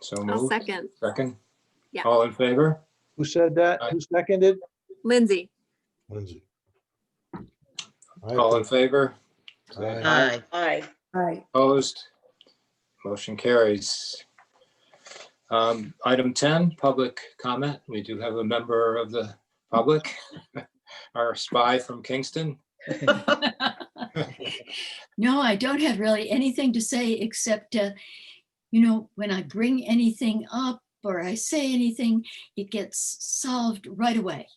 So I'll moved. second. Second? Yeah. All in favor? Who said that? Who seconded? Lindsay. Lindsay. All in favor? Aye. Aye. Opposed? Motion carries. Item 10, public comment. We do have a member of the public, our spy from Kingston. No, I don't have really anything to say except, when I bring anything up or I say anything, it gets solved right away.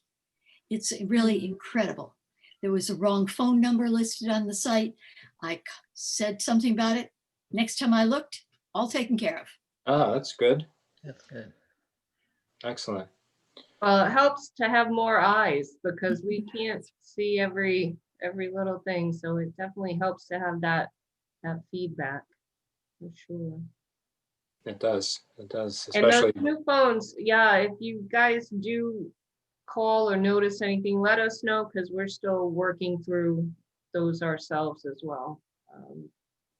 It's really incredible. There was a wrong phone number listed on the site. I said something about it. Next time I looked, all taken care of. Ah, that's good. That's good. Excellent. Well, it helps to have more eyes because we can't see every little thing. So it definitely helps to have that feedback for sure. It does. It does, And those especially. new phones, yeah, if you guys do call or notice anything, let us know because we're still working through those ourselves as well.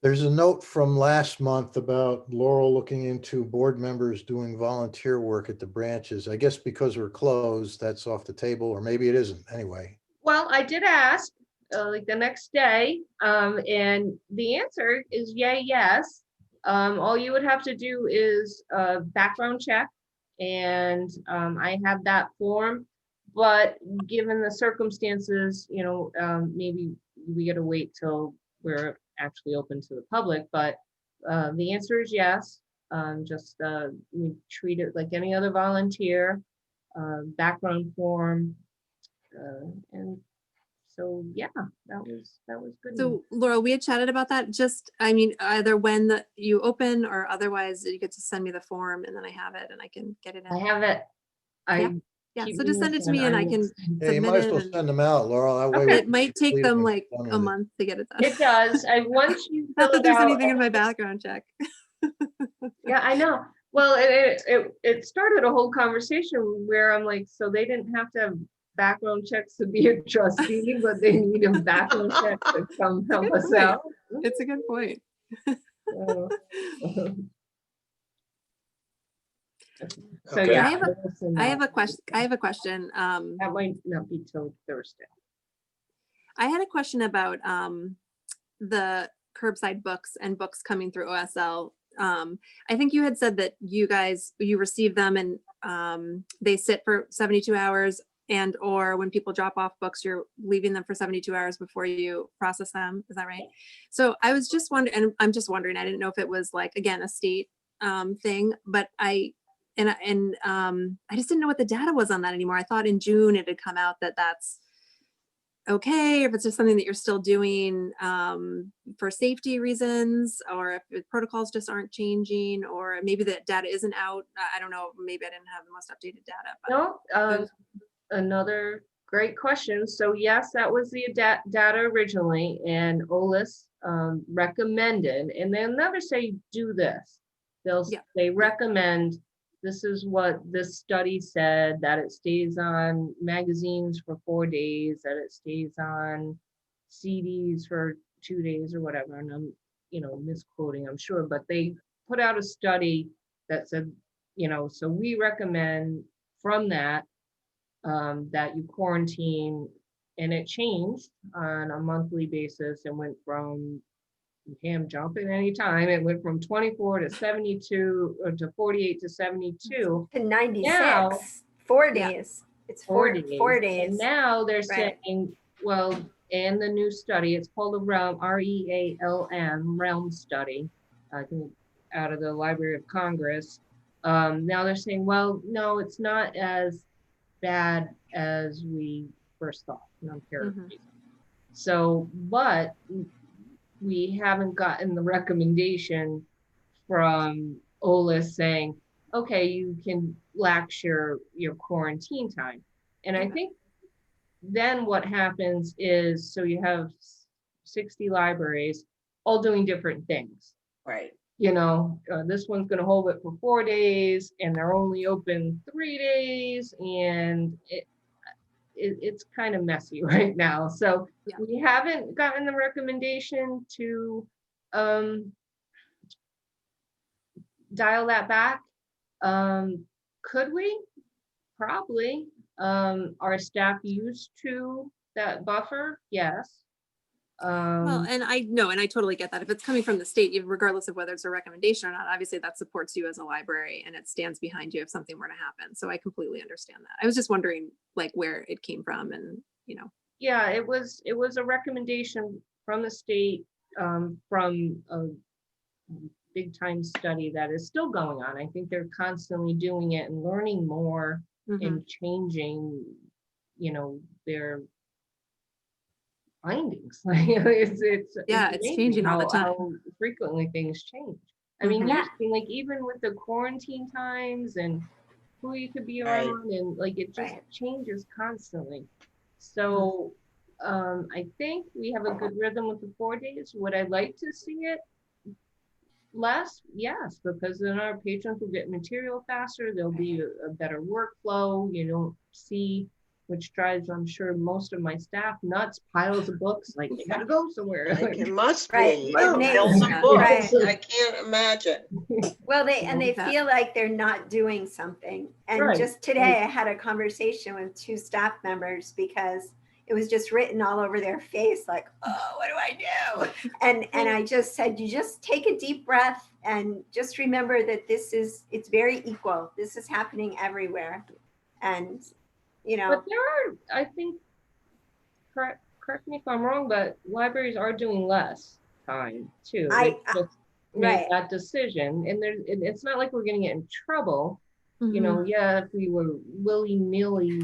There's a note from last month about Laurel looking into board members doing volunteer work at the branches. I guess because we're closed, that's off the table, or maybe it isn't anyway. Well, I did ask like the next day, and the answer is yay, yes. All you would have to do is a background check, and I have that form. But given the circumstances, you know, maybe we gotta wait till we're actually open to the public. But the answer is yes. Just we treat it like any other volunteer. Background form, and so yeah, that was good. So Laura, we had chatted about that. Just, I mean, either when you open or otherwise you get to send me the form and then I have it and I can get it I in. have it. Yeah, keep so just send it to me and I can Yeah, you submit might as it. well and send them out, Laurel. That way. Okay. It might take complete them and like done a with it. month to get it done. It does. Once you fill Not that it there's out. anything in my background check. Yeah, I know. Well, it started a whole conversation where I'm like, so they didn't have to have background checks to be a trustee, but they need a background check to come help good us point. out. It's a good point. So Okay. yeah, I have a- listen, I have a question. that might not be till Thursday. I had a question about the curbside books and books coming through OSL. I think you had said that you receive them and they sit for 72 hours, and or when people drop off books, you're leaving them for 72 hours before you process them. Is that right? So I was just wondering, and I'm just wondering, I didn't know if it was like, again, a state thing, but I just didn't know what the data was on that anymore. I thought in June it had come out that that's okay, if it's just something that you're still doing for safety reasons, or if the protocols just aren't changing, or maybe the data isn't out. I don't know, maybe I didn't have the most updated data. But No, another great question. So yes, that was the data originally, and OLIS recommended, and they'll never say do this. They recommend, this is what this study said, that it stays on magazines for 4 days, that it stays on CDs for 2 days or whatever. And I'm, misquoting, I'm sure, but they put out a study that said, so we recommend from that, that you quarantine, and it changed on a monthly basis and went from, jump at any time, it went from 24 to 72 or to 48 to 72 To 96, Now- 4 Yeah. days. It's 4 And days. now they're Right. saying, well, and the new study, it's called the REALM study, I think out of the Library of Congress. Now they're saying, well, no, it's not as bad as we first thought. And I'm paraphrasing. So, but we haven't gotten the recommendation from OLIS saying, okay, you can lax your quarantine time. And I think then what happens is, so you have 60 libraries all doing different things. Right. This one's going to hold it for 4 days and they're only open 3 days, and it's kind of messy right now. So Yeah. we haven't gotten the recommendation to dial that back. Could we? Probably. Our staff used to that buffer? Yes. well, and I know, and I totally get that. If it's coming from the state, regardless of whether it's a recommendation or not, obviously that supports you as a library and it stands behind you if something were to happen. So I completely understand that. I was just wondering like where it came from, and Yeah, it was a recommendation from the state, from a big time study that is still going on. I think they're constantly doing it and learning more and changing, their findings. It's amazing changing all the time. how frequently things change. I mean, Yeah. like even with the quarantine times and who you could be Right. around, and like it just Right. changes constantly. So I think we have a good rhythm with the 4 days. Would I like to see it less? Yes, because then our patrons will get material faster. There'll be a better workflow. You don't see which drives, I'm sure, most of my staff nuts, piles of books, like they gotta go somewhere. It must Right. be. It makes- Fill some Yeah. books. Right. I can't imagine. Well, they Love that. feel like they're not doing something. And Right, just today, I had a conversation with 2 staff members because it was just written all over their face, like, "Oh, what do I do?" And I just said, "You just take a deep breath and just remember that it's very equal. This is happening everywhere." And you know, but there are, I think, correct me if I'm wrong, but libraries are doing less time too. They just made right. that decision, and it's not like we're gonna get in trouble. You Mhm. know, yeah, if we were willy-nilly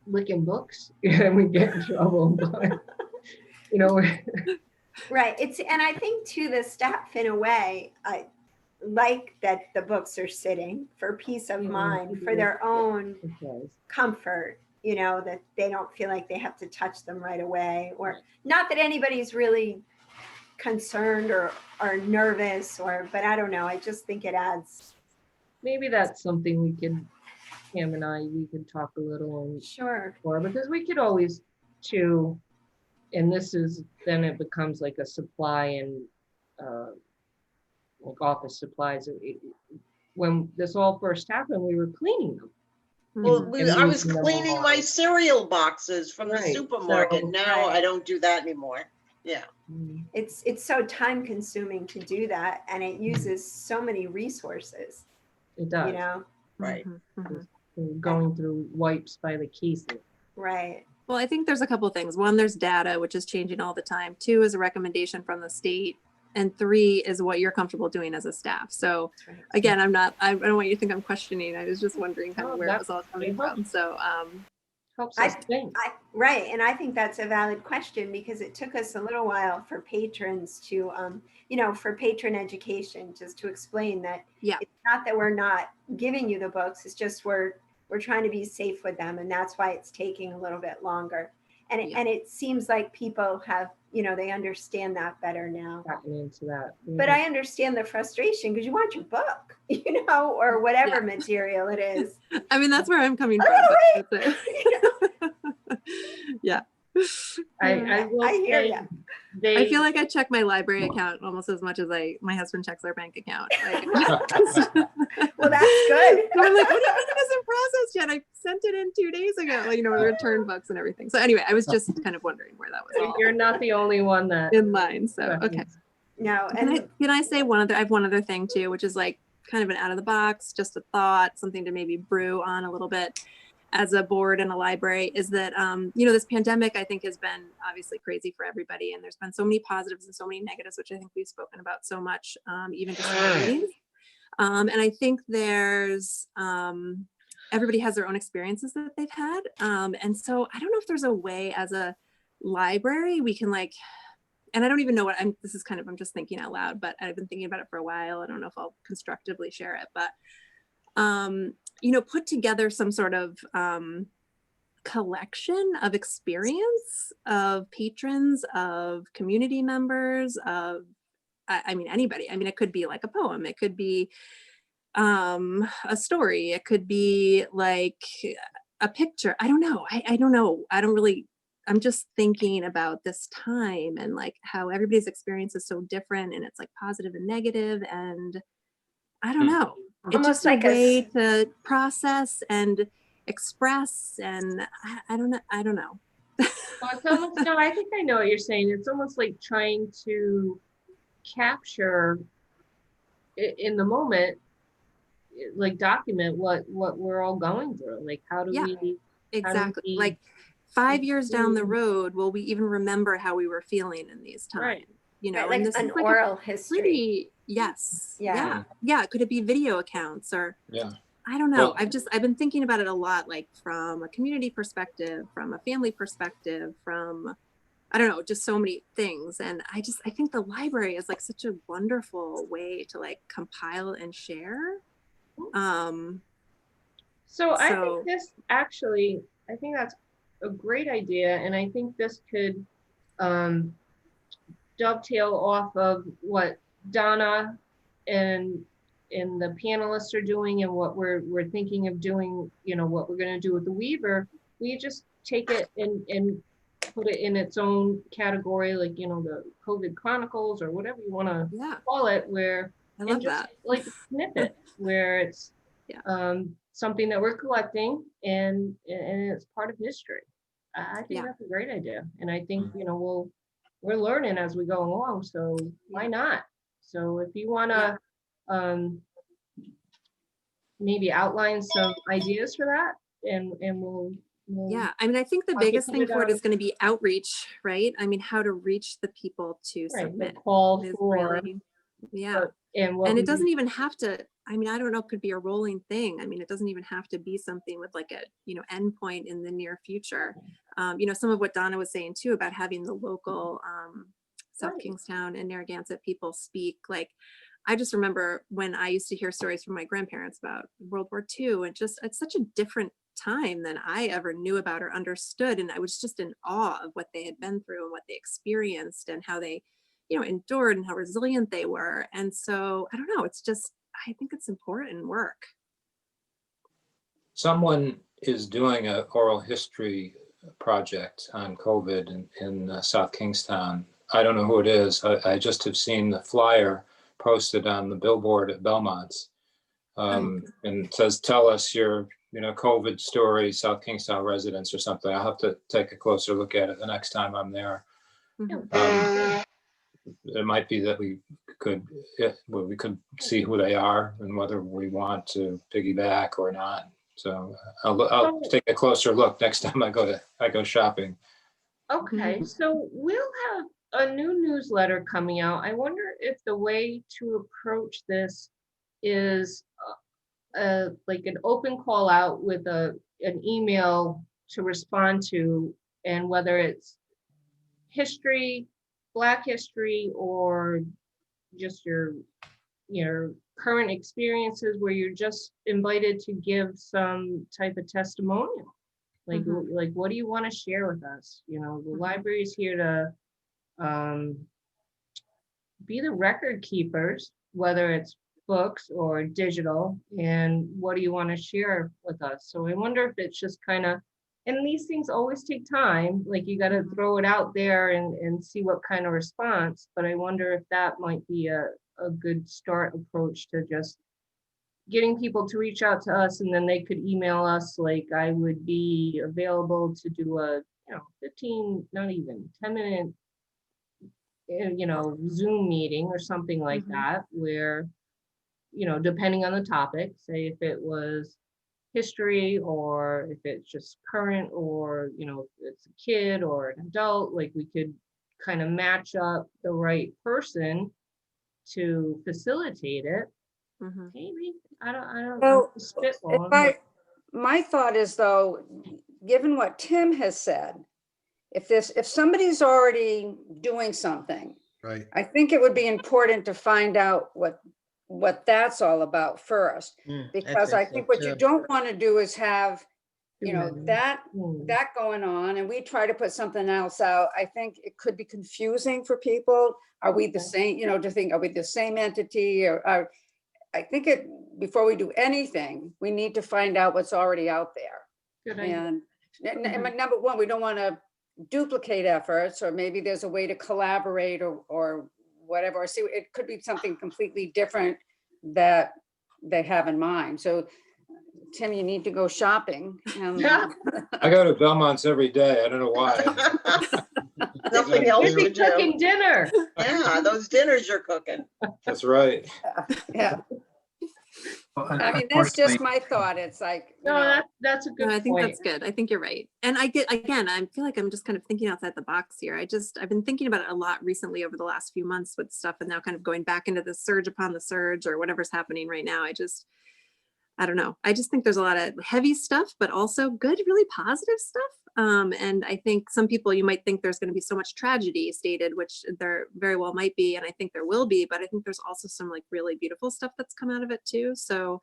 licking books, yeah, we get in trouble, but you know, Right. And I think too, the staff in a way, I like that the books are sitting for peace of mind, for their own okay. comfort, that they don't feel like they have to touch them right away, or not that anybody's really concerned or nervous, but I don't know. I just think it adds. Maybe that's something Pam and I, we could talk a little Sure. more, because we could always too, and then it becomes like a supply and like office supplies. When this all first happened, we were cleaning them. Well, And I was using them cleaning all. my cereal boxes from the Right, supermarket. so- Now I don't do that anymore. Yeah. It's so time consuming to do that, and it uses so many resources, It does. Right. Mhm, mhm. Going through wipes by the cases. Right. Well, I think there's a couple things. One, there's data, which is changing all the time. 2 is a recommendation from the state. And 3 is what you're comfortable doing as a staff. So That's right. again, I don't want you to think I'm questioning. I was just wondering kind No, of where it was all it coming helps. from. So Helps us think. Right, and I think that's a valid question, because it took us a little while for patrons to, for patron education, just to explain that Yeah. it's not that we're not giving you the books, it's just we're trying to be safe with them, and that's why it's taking a little bit longer. And it seems like people have, they understand that better now. Gotten into that. But I understand the frustration, because you want your book, or whatever material it is. I mean, that's where I'm coming from. Oh, but that's it. Yeah. I will I hear say ya. I feel like I check my library account almost as much as my husband checks our bank account. Like, Well, that's good. So I'm like, what do you mean it isn't processed yet? I sent it in 2 days ago, like, return books and everything. So anyway, I was just kind of wondering where that was all You're not the only one that. in line. So, okay. No, Can I say I have one other thing too, which is like kind of an out of the box, just a thought, something to maybe brew on a little bit as a board and a library, is that, this pandemic, I think, has been obviously crazy for everybody. And there's been so many positives and so many negatives, which I think we've spoken about so much, even just in our meetings. And I think there's, everybody has their own experiences that they've had. And so I don't know if there's a way as a library we can and I don't even know what I'm just thinking out loud, but I've been thinking about it for a while. I don't know if I'll constructively share it, but, put together some sort of collection of experience of patrons, of community members, of, anybody. It could be like a poem. It could be a story. It could be like a picture. I don't know. I don't know. I'm just thinking about this time and like how everybody's experience is so different, and it's like positive and negative, and I don't know. It's Almost just like a way to process and express, and I don't know. Well, it's almost, no, I think I know what you're saying. It's almost like trying to capture in the moment, like document what we're all going through. Like, how do we Exactly. Like 5 years down the road, will we even remember how we were feeling in these times? Right. Right, and like this an is like oral history. Yes. Yeah. Yeah. Could it be video accounts or? Yeah. I don't know. Well- I've been thinking about it a lot, like from a community perspective, from a family perspective, from, I don't know, just so many things. And I think the library is like such a wonderful way to like compile and share. So I think this actually, I think that's a great idea. And I think this could dovetail off of what Donna and the panelists are doing, and what we're thinking of doing, what we're going to do with the Weaver, we just take it and put it in its own category, like, you know, the COVID Chronicles or whatever you want to Yeah, call it, where I and love just that. like snippet where it's Yeah. something that we're collecting and it's part of history. I think Yeah. that's a great idea, and I think, you know, we're learning as we go along, so why not? So if you want to maybe outline some ideas for that, and we'll Yeah, I mean, I think the I'll get biggest thing it for it out. is going to be outreach, right? I mean, how to reach the people to Right, the submit call is for really, yeah. and what And we it doesn't even have to, I mean, I don't know, it could be a rolling thing. I mean, it doesn't even have to be something with like a, you know, endpoint in the near future. You know, some of what Donna was saying too about having the local South Right. Kingstown and Narragansett people speak. Like, I just remember when I used to hear stories from my grandparents about World War II, and just, it's such a different time than I ever knew about or understood. And I was just in awe of what they had been through and what they experienced and how they, you know, endured and how resilient they were. And so I don't know, it's just, I think it's important work. Someone is doing an oral history project on COVID in South Kingstown. I don't know who it is. I just have seen the flyer posted on the billboard at Belmont's. And it says, tell us your, you know, COVID story, South Kingstown residents or something. I'll have to take a closer look at it the next time I'm there. Mhm. It might be that we could see who they are and whether we want to piggyback or not. So I'll take a closer look next time I go shopping. Okay, so we'll have a new newsletter coming out. I wonder if the way to approach this is like an open call out with an email to respond to, and whether it's history, Black history, or just your current experiences where you're just invited to give some type of testimonial. Like, like, what do you want to share with us? You know, the library is here to be the record keepers, whether it's books or digital, and what do you want to share with us? So I wonder if it's just kind of, and these things always take time, like you got to throw it out there and see what kind of response, but I wonder if that might be a good start approach to just getting people to reach out to us, and then they could email us, like, I would be available to do a, you know, 15, not even 10-minute, you know, Zoom meeting or something like that, where, you know, depending on the topic, say if it was history or if it's just current, or, you know, if it's a kid or an adult, like we could kind of match up the right person to facilitate it. Maybe, I don't So spitball. my thought is though, given what Tim has said, if somebody's already doing something, Right. I think it would be important to find out what that's all about first, because I think what you don't want to do is have, you know, that going on, and we try to put something else out. I think it could be confusing for people. Are we the same, you know, to think, are we the same entity, or I think before we do anything, we need to find out what's already out there. Good idea. And number one, we don't want to duplicate efforts, or maybe there's a way to collaborate or whatever. Or see, it could be something completely different that they have in mind. So Tim, you need to go shopping. I go to Belmont's every day. I don't know why. Nothing else You'd be to do. cooking dinner. Yeah, those dinners you're cooking. That's right. Yeah. Well, I mean, that's just unfortunately, my thought. It's like, you No, know, that's a good No, I think point. that's good. I think you're right. And I feel like I'm just kind of thinking outside the box here. I've been thinking about it a lot recently over the last few months with stuff, and now kind of going back into the surge upon the surge or whatever's happening right now. I don't know. I just think there's a lot of heavy stuff, but also good, really positive stuff. And I think some people, you might think there's going to be so much tragedy stated, which there very well might be. And I think there will be, but I think there's also some like really beautiful stuff that's come out of it too. So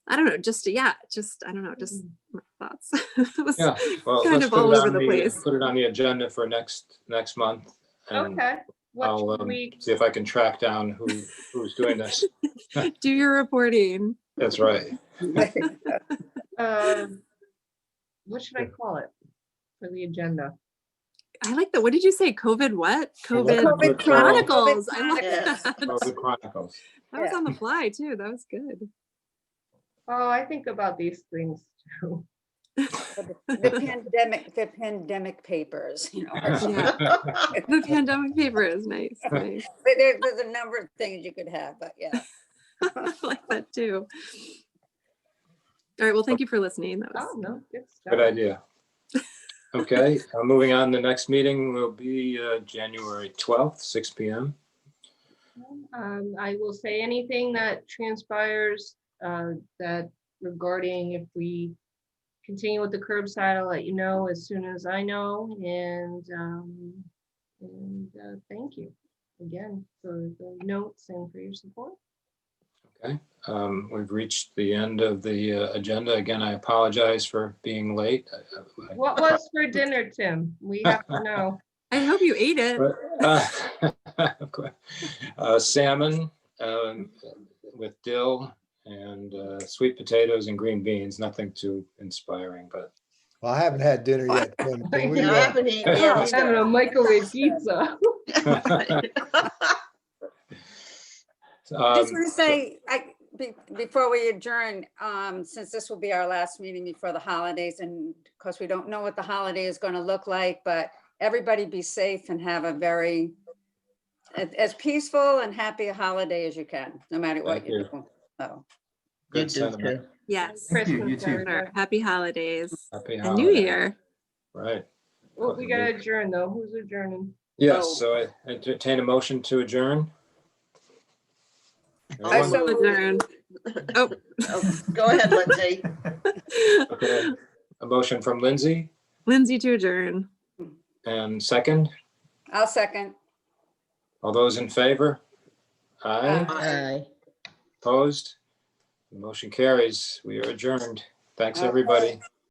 I don't know, I don't know, just my thoughts. It was Yeah. Well, kind let's of all over the place. put it on the agenda for next month. And Okay. What I'll should we, see if I can track down who's doing this. Do your reporting. That's right. what should I call it for the agenda? I like that. What did you say? COVID what? COVID COVID Chronicles. I like Yes. that. COVID Chronicles. That was Yeah. on the fly too. That was good. Oh, I think about these things too. The pandemic papers, you know. or something. Yeah. The pandemic paper is nice. Nice. There's a number of things you could have, but yeah. I like that too. All right. Well, thank you for listening. That was Oh, no, good stuff. Good idea. Okay, moving on, the next meeting will be January 12th, 6 p.m. I will say anything that transpires that regarding if we continue with the curbside, I'll let you know as soon as I know. And thank you again for the notes and for your support. Okay, we've reached the end of the agenda. Again, I apologize for being late. What was for dinner, Tim? We have to know. I hope you ate it. Salmon with dill and sweet potatoes and green beans. Nothing too inspiring, but Well, I haven't had dinner yet. Tim. Can we, Yeah, I haven't eaten I'm yet having a either. microwave pizza. I just want to say, before we adjourn, since this will be our last meeting before the holidays, and of course, we don't know what the holiday is going to look like, but everybody be safe and have a very, as peaceful and happy a holiday as you can, no matter what Thank you you. do. So, You Good do sentiment. too. Yes. Thank you. You Christmas, too. everybody. Sure. Happy holidays. Happy And New holidays. Year. Right. Well, we gotta adjourn though. Who's adjourning? Yes, Oh. so I entertain a motion to adjourn. I Anyone? so- Adjourn. Oh. Oh, go ahead, Lindsay. Okay, a motion from Lindsay Lindsay to adjourn. and second. I'll second. All those in favor? Aye. Aye. Opposed? The motion carries. We are adjourned. Thanks, Okay. everybody.